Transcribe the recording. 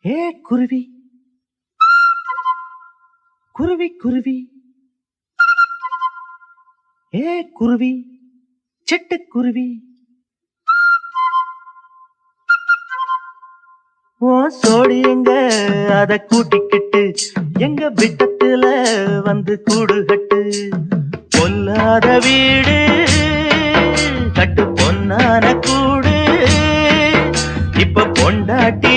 ஏ குருவி குருவி குருவி ஏ குருவி சிட்டுக்குருவி ஓ சோடி எங்க அத கூட்டிக்கிட்டு எங்க விட்டத்துல வந்து கூடு கட்டு பொல்லாத வீடு கட்டு பொன்னான கூடு இப்ப பொண்டாட்டி